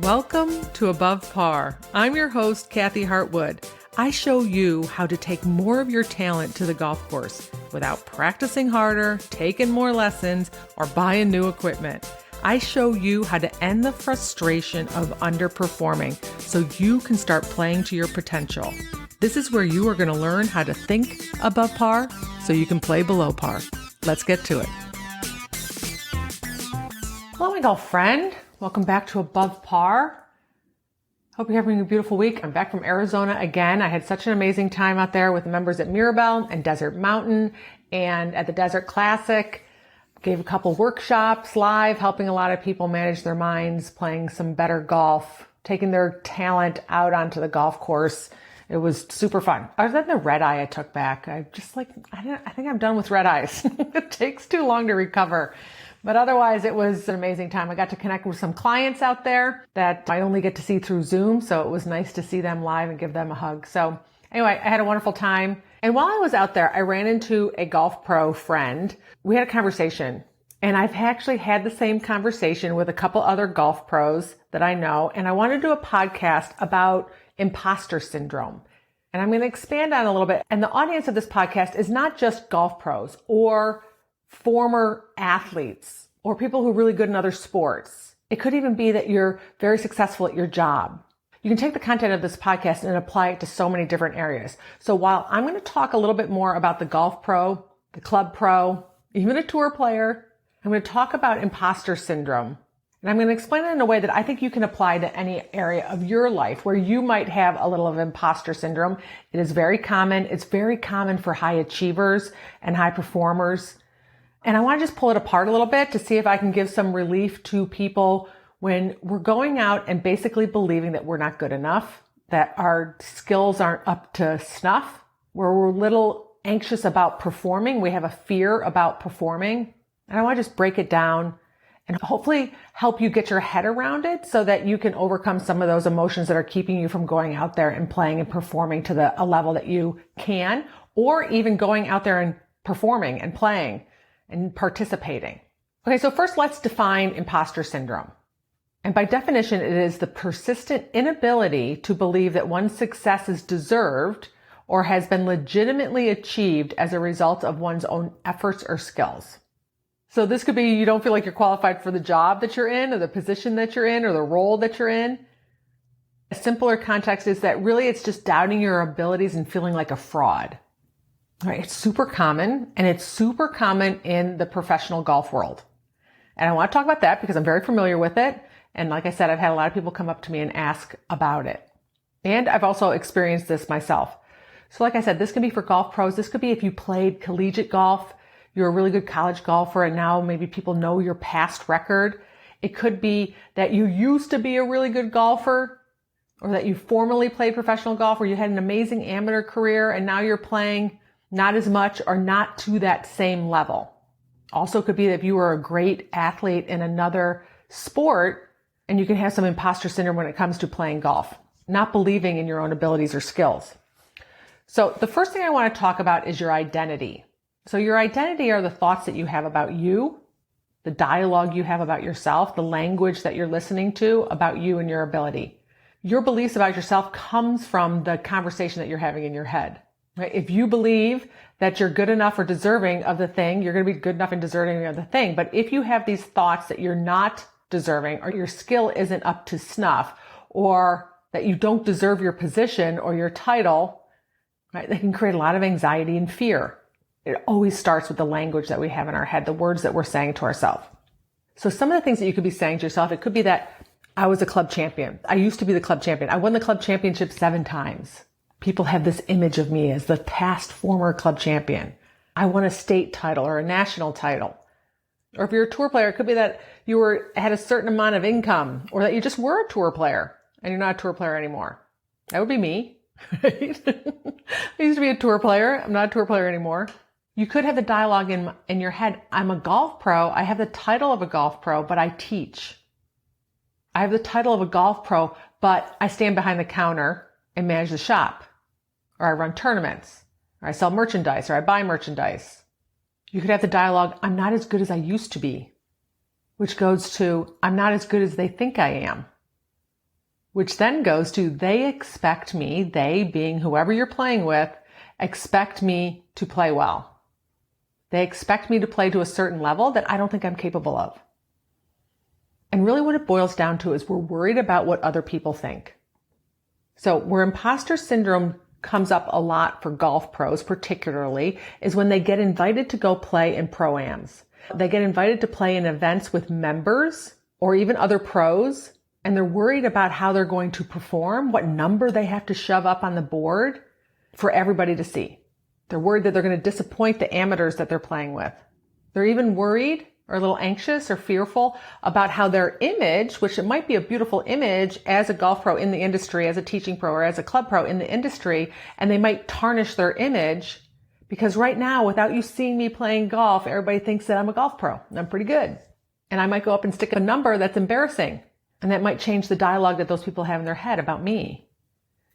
Welcome to Above Par. I'm your host, Kathy Hartwood. I show you how to take more of your talent to the golf course without practicing harder, taking more lessons, or buying new equipment. I show you how to end the frustration of underperforming so you can start playing to your potential. This is where you are going to learn how to think above par so you can play below par. Let's get to it. Hello, my golf friend. Welcome back to Above Par. Hope you're having a beautiful week. I'm back from Arizona again. I had such an amazing time out there with the members at Mirabel and Desert Mountain and at the Desert Classic. Gave a couple workshops live, helping a lot of people manage their minds, playing some better golf, taking their talent out onto the golf course. It was super fun. Other than the red eye I took back, I think I'm done with red eyes. It takes too long to recover. But otherwise, it was an amazing time. I got to connect with some clients out there that I only get to see through Zoom. So it was nice to see them live and give them a hug. So anyway, I had a wonderful time. And while I was out there, I ran into a golf pro friend. We had a conversation. And I've actually had the same conversation with a couple other golf pros that I know. And I want to do a podcast about imposter syndrome. And I'm going to expand on it a little bit. And the audience of this podcast is not just golf pros or former athletes or people who are really good in other sports. It could even be that you're very successful at your job. You can take the content of this podcast and apply it to so many different areas. So while I'm going to talk a little bit more about the golf pro, the club pro, even a tour player, I'm going to talk about imposter syndrome. And I'm going to explain it in a way that I think you can apply to any area of your life where you might have a little of imposter syndrome. It is very common. It's very common for high achievers and high performers. And I want to just pull it apart a little bit to see if I can give some relief to people when we're going out and basically believing that we're not good enough, that our skills aren't up to snuff, where we're a little anxious about performing. We have a fear about performing. And I want to just break it down and hopefully help you get your head around it so that you can overcome some of those emotions that are keeping you from going out there and playing and performing to a level that you can, or even going out there and performing and playing and participating. Okay, so first let's define imposter syndrome. And by definition, it is the persistent inability to believe that one's success is deserved or has been legitimately achieved as a result of one's own efforts or skills. So this could be you don't feel like you're qualified for the job that you're in or the position that you're in or the role that you're in. A simpler context is that really it's just doubting your abilities and feeling like a fraud. All right, it's super common, and it's super common in the professional golf world. And I want to talk about that because I'm very familiar with it. And like I said, I've had a lot of people come up to me and ask about it. And I've also experienced this myself. So like I said, this can be for golf pros. This could be if you played collegiate golf, you're a really good college golfer, and now maybe people know your past record. It could be that you used to be a really good golfer, or that you formerly played professional golf, or you had an amazing amateur career, and now you're playing not as much or not to that same level. Also could be that if you were a great athlete in another sport and you can have some imposter syndrome when it comes to playing golf, not believing in your own abilities or skills. So the first thing I want to talk about is your identity. So your identity are the thoughts that you have about you, the dialogue you have about yourself, the language that you're listening to about you and your ability. Your beliefs about yourself comes from the conversation that you're having in your head. Right? If you believe that you're good enough or deserving of the thing, you're going to be good enough and deserving of the thing. But if you have these thoughts that you're not deserving, or your skill isn't up to snuff, or that you don't deserve your position or your title, right, they can create a lot of anxiety and fear. It always starts with the language that we have in our head, the words that we're saying to ourselves. So some of the things that you could be saying to yourself, it could be that I was a club champion. I used to be the club champion. I won the club championship 7 times. People have this image of me as the past former club champion. I won a state title or a national title. Or if you're a tour player, it could be that you had a certain amount of income, or that you just were a tour player and you're not a tour player anymore. That would be me. Right? I used to be a tour player. I'm not a tour player anymore. You could have the dialogue in your head. I'm a golf pro. I have the title of a golf pro, but I teach. I have the title of a golf pro, but I stand behind the counter and manage the shop. Or I run tournaments, or I sell merchandise, or I buy merchandise. You could have the dialogue, I'm not as good as I used to be, which goes to, I'm not as good as they think I am. which then goes to they expect me, they being whoever you're playing with, expect me to play well. They expect me to play to a certain level that I don't think I'm capable of. And really what it boils down to is we're worried about what other people think. So where imposter syndrome comes up a lot for golf pros particularly is when they get invited to go play in pro-ams. They get invited to play in events with members or even other pros, and they're worried about how they're going to perform, what number they have to shove up on the board for everybody to see. They're worried that they're going to disappoint the amateurs that they're playing with. They're even worried or a little anxious or fearful about how their image, which it might be a beautiful image as a golf pro in the industry, as a teaching pro, or as a club pro in the industry, and they might tarnish their image because right now, without you seeing me playing golf, everybody thinks that I'm a golf pro and I'm pretty good. And I might go up and stick a number that's embarrassing, and that might change the dialogue that those people have in their head about me.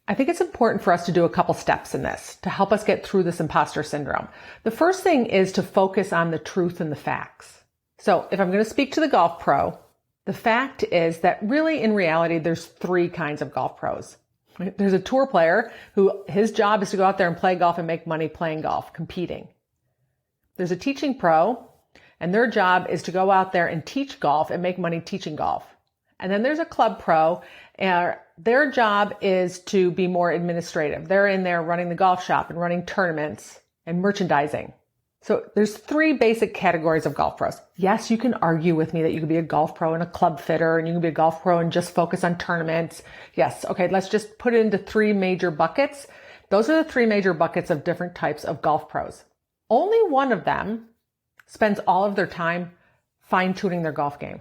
I think it's important for us to do a couple steps in this to help us get through this imposter syndrome. The first thing is to focus on the truth and the facts. So if I'm going to speak to the golf pro, the fact is that really in reality, there's three kinds of golf pros. There's a tour player who his job is to go out there and play golf and make money playing golf, competing. There's a teaching pro, and their job is to go out there and teach golf and make money teaching golf. And then there's a club pro, and their job is to be more administrative. They're in there running the golf shop and running tournaments and merchandising. So there's three basic categories of golf pros. Yes, you can argue with me that you could be a golf pro and a club fitter, and you can be a golf pro and just focus on tournaments. Yes. Okay. Let's just put it into three major buckets. Those are the three major buckets of different types of golf pros. Only one of them spends all of their time fine-tuning their golf game,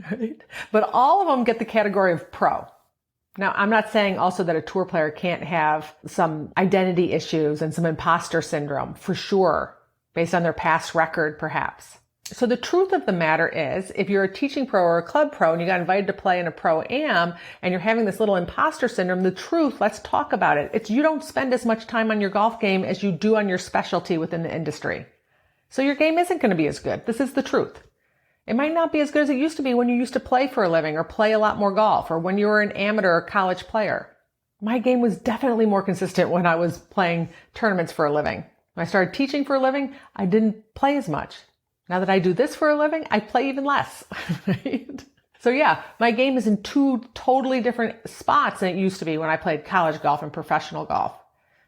right? But all of them get the category of pro. Now, I'm not saying also that a tour player can't have some identity issues and some imposter syndrome, for sure, based on their past record, perhaps. So the truth of the matter is, if you're a teaching pro or a club pro and you got invited to play in a pro-am and you're having this little imposter syndrome, the truth, let's talk about it. It's you don't spend as much time on your golf game as you do on your specialty within the industry. So your game isn't going to be as good. This is the truth. It might not be as good as it used to be when you used to play for a living or play a lot more golf, or when you were an amateur or college player. My game was definitely more consistent when I was playing tournaments for a living. When I started teaching for a living, I didn't play as much. Now that I do this for a living, I play even less. Right? So yeah, my game is in two totally different spots than it used to be when I played college golf and professional golf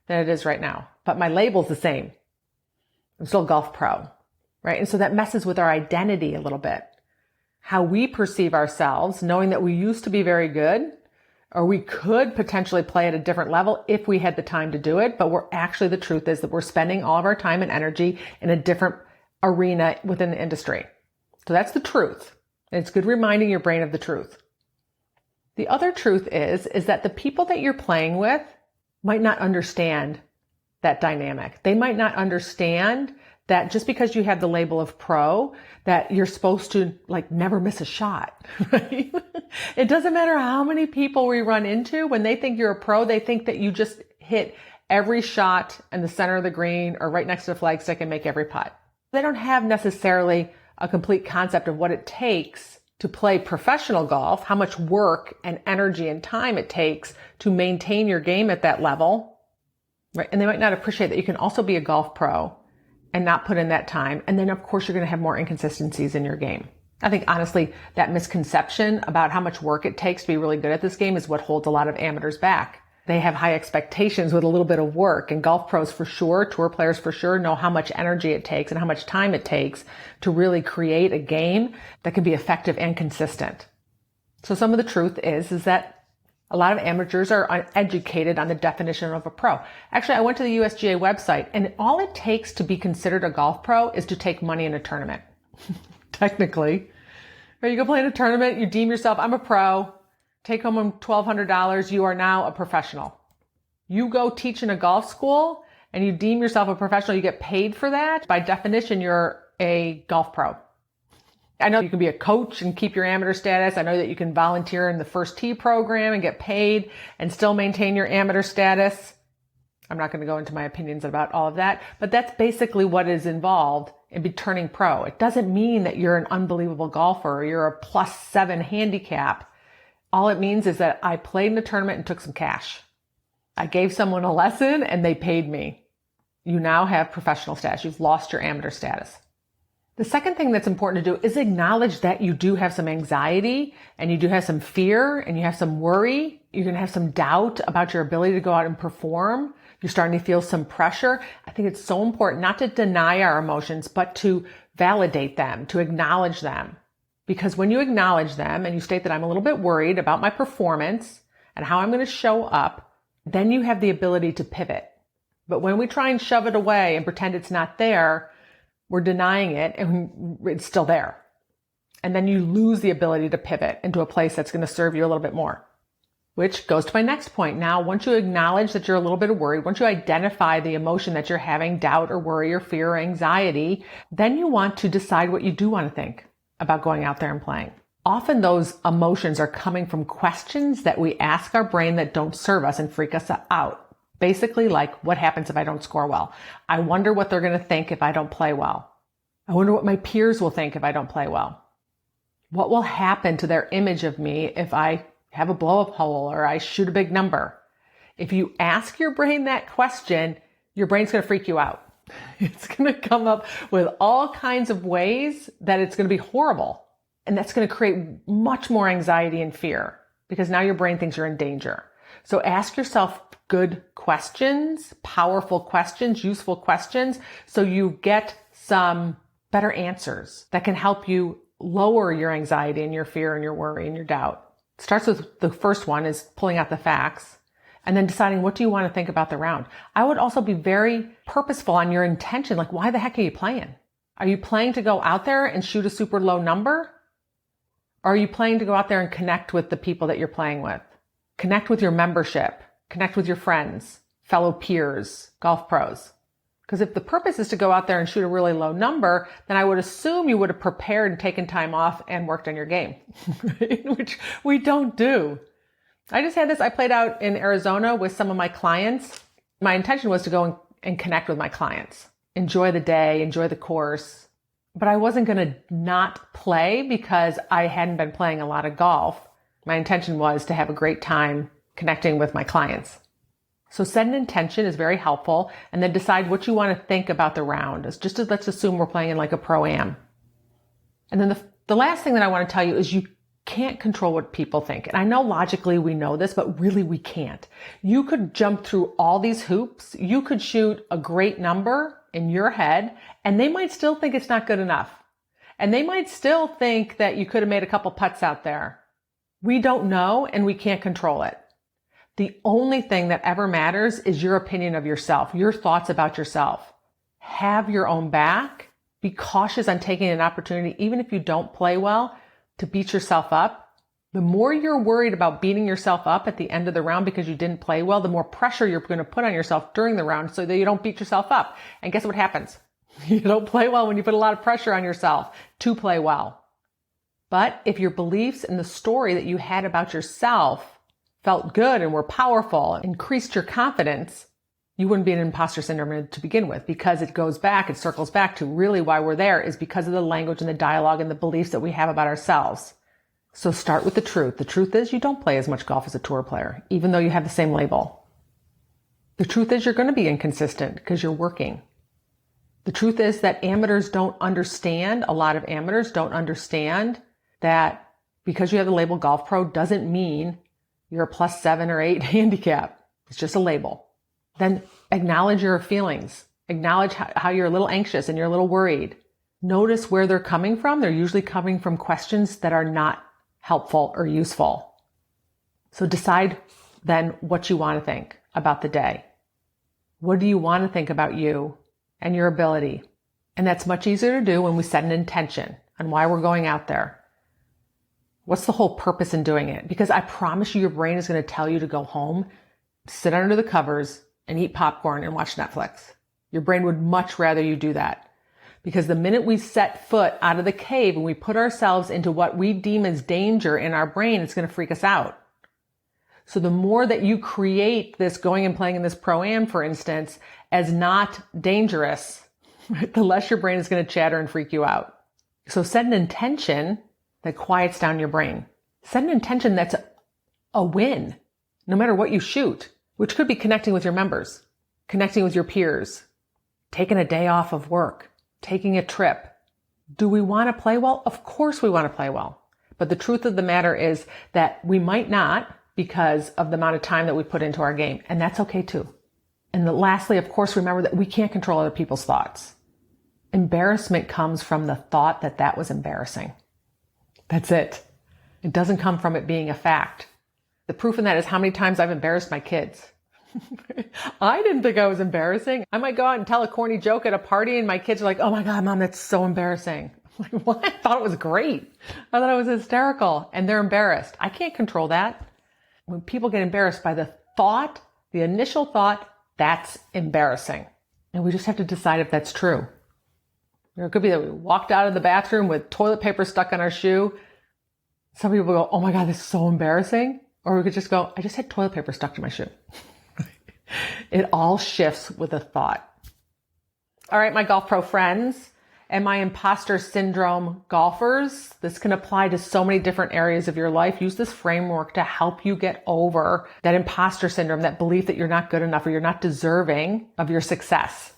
than it is right now. But my label's the same. I'm still a golf pro, right? And so that messes with our identity a little bit. How we perceive ourselves, knowing that we used to be very good, or we could potentially play at a different level if we had the time to do it. But the truth is that we're spending all of our time and energy in a different arena within the industry. So that's the truth. And it's good reminding your brain of the truth. The other truth is that the people that you're playing with might not understand that dynamic. They might not understand that just because you have the label of pro, that you're supposed to never miss a shot, right? It doesn't matter how many people we run into. When they think you're a pro, they think that you just hit every shot in the center of the green or right next to the flagstick and make every putt. They don't have necessarily a complete concept of what it takes to play professional golf, how much work and energy and time it takes to maintain your game at that level, right? And they might not appreciate that you can also be a golf pro and not put in that time. And then of course you're going to have more inconsistencies in your game. I think honestly, that misconception about how much work it takes to be really good at this game is what holds a lot of amateurs back. They have high expectations with a little bit of work, and golf pros for sure, tour players for sure know how much energy it takes and how much time it takes to really create a game that can be effective and consistent. So some of the truth is that a lot of amateurs are uneducated on the definition of a pro. Actually, I went to the USGA website, and all it takes to be considered a golf pro is to take money in a tournament. Technically. Or you go play in a tournament, you deem yourself, I'm a pro, take home $1,200, you are now a professional. You go teach in a golf school and you deem yourself a professional, you get paid for that. By definition, you're a golf pro. I know you can be a coach and keep your amateur status. I know that you can volunteer in the First Tee program and get paid and still maintain your amateur status. I'm not going to go into my opinions about all of that, but that's basically what is involved in be turning pro. It doesn't mean that you're an unbelievable golfer or you're a +7 handicap. All it means is that I played in a tournament and took some cash. I gave someone a lesson and they paid me. You now have professional status. You've lost your amateur status. The second thing that's important to do is acknowledge that you do have some anxiety and you do have some fear and you have some worry. You're going to have some doubt about your ability to go out and perform. You're starting to feel some pressure. I think it's so important not to deny our emotions, but to validate them, to acknowledge them. Because when you acknowledge them and you state that I'm a little bit worried about my performance and how I'm going to show up, then you have the ability to pivot. But when we try and shove it away and pretend it's not there, we're denying it and it's still there. And then you lose the ability to pivot into a place that's going to serve you a little bit more. Which goes to my next point. Now, once you acknowledge that you're a little bit worried, once you identify the emotion that you're having, doubt or worry or fear or anxiety, then you want to decide what you do want to think about going out there and playing. Often those emotions are coming from questions that we ask our brain that don't serve us and freak us out. Basically, like, what happens if I don't score well? I wonder what they're going to think if I don't play well. I wonder what my peers will think if I don't play well. What will happen to their image of me if I have a blow-up hole or I shoot a big number? If you ask your brain that question, your brain's going to freak you out. It's going to come up with all kinds of ways that it's going to be horrible. And that's going to create much more anxiety and fear because now your brain thinks you're in danger. So ask yourself good questions, powerful questions, useful questions, so you get some better answers that can help you lower your anxiety and your fear and your worry and your doubt. It starts with the first one is pulling out the facts and then deciding what do you want to think about the round. I would also be very purposeful on your intention. Like, why the heck are you playing? Are you playing to go out there and shoot a super low number? Or are you playing to go out there and connect with the people that you're playing with? Connect with your membership. Connect with your friends, fellow peers, golf pros. Because if the purpose is to go out there and shoot a really low number, then I would assume you would have prepared and taken time off and worked on your game, which we don't do. I just had this. I played out in Arizona with some of my clients. My intention was to go and connect with my clients, enjoy the day, enjoy the course. But I wasn't going to not play because I hadn't been playing a lot of golf. My intention was to have a great time connecting with my clients. So set an intention is very helpful and then decide what you want to think about the round. Let's assume we're playing in like a pro-am. And then the last thing that I want to tell you is you can't control what people think. And I know logically we know this, but really we can't. You could jump through all these hoops. You could shoot a great number in your head and they might still think it's not good enough. And they might still think that you could have made a couple putts out there. We don't know and we can't control it. The only thing that ever matters is your opinion of yourself, your thoughts about yourself. Have your own back. Be cautious on taking an opportunity, even if you don't play well, to beat yourself up. The more you're worried about beating yourself up at the end of the round because you didn't play well, the more pressure you're going to put on yourself during the round so that you don't beat yourself up. And guess what happens? You don't play well when you put a lot of pressure on yourself to play well. But if your beliefs and the story that you had about yourself felt good and were powerful, increased your confidence, you wouldn't be in imposter syndrome to begin with, because it circles back to really why we're there is because of the language and the dialogue and the beliefs that we have about ourselves. So start with the truth. The truth is you don't play as much golf as a tour player, even though you have the same label. The truth is you're going to be inconsistent because you're working. The truth is that a lot of amateurs don't understand that because you have the label golf pro doesn't mean you're a +7 or 8 handicap. It's just a label. Then acknowledge your feelings. Acknowledge how you're a little anxious and you're a little worried. Notice where they're coming from. They're usually coming from questions that are not helpful or useful. So decide then what you want to think about the day. What do you want to think about you and your ability? And that's much easier to do when we set an intention on why we're going out there. What's the whole purpose in doing it? Because I promise you, your brain is going to tell you to go home, sit under the covers, and eat popcorn and watch Netflix. Your brain would much rather you do that. Because the minute we set foot out of the cave and we put ourselves into what we deem as danger in our brain, it's going to freak us out. So the more that you create this going and playing in this pro-am, for instance, as not dangerous, the less your brain is going to chatter and freak you out. So set an intention that quiets down your brain. Set an intention that's a win, no matter what you shoot, which could be connecting with your members, connecting with your peers, taking a day off of work, taking a trip. Do we want to play well? Of course we want to play well. But the truth of the matter is that we might not because of the amount of time that we put into our game. And that's okay too. And lastly, of course, remember that we can't control other people's thoughts. Embarrassment comes from the thought that that was embarrassing. That's it. It doesn't come from it being a fact. The proof in that is how many times I've embarrassed my kids. I didn't think I was embarrassing. I might go out and tell a corny joke at a party and my kids are like, "Oh my God, Mom, that's so embarrassing." I'm like, what? I thought it was great. I thought it was hysterical. And they're embarrassed. I can't control that. When people get embarrassed by the thought, the initial thought, that's embarrassing. And we just have to decide if that's true. Or it could be that we walked out of the bathroom with toilet paper stuck on our shoe. Some people go, "Oh my God, this is so embarrassing." Or we could just go, "I just had toilet paper stuck to my shoe." It all shifts with a thought. All right, my golf pro friends and my imposter syndrome golfers, this can apply to so many different areas of your life. Use this framework to help you get over that imposter syndrome, that belief that you're not good enough or you're not deserving of your success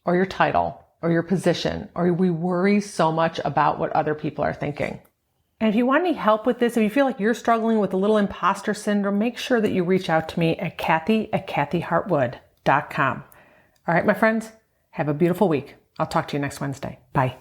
or your title or your position, or we worry so much about what other people are thinking. And if you want any help with this, if you feel like you're struggling with a little imposter syndrome, make sure that you reach out to me at Kathy@kathyhartwood.com. All right, my friends, have a beautiful week. I'll talk to you next Wednesday. Bye.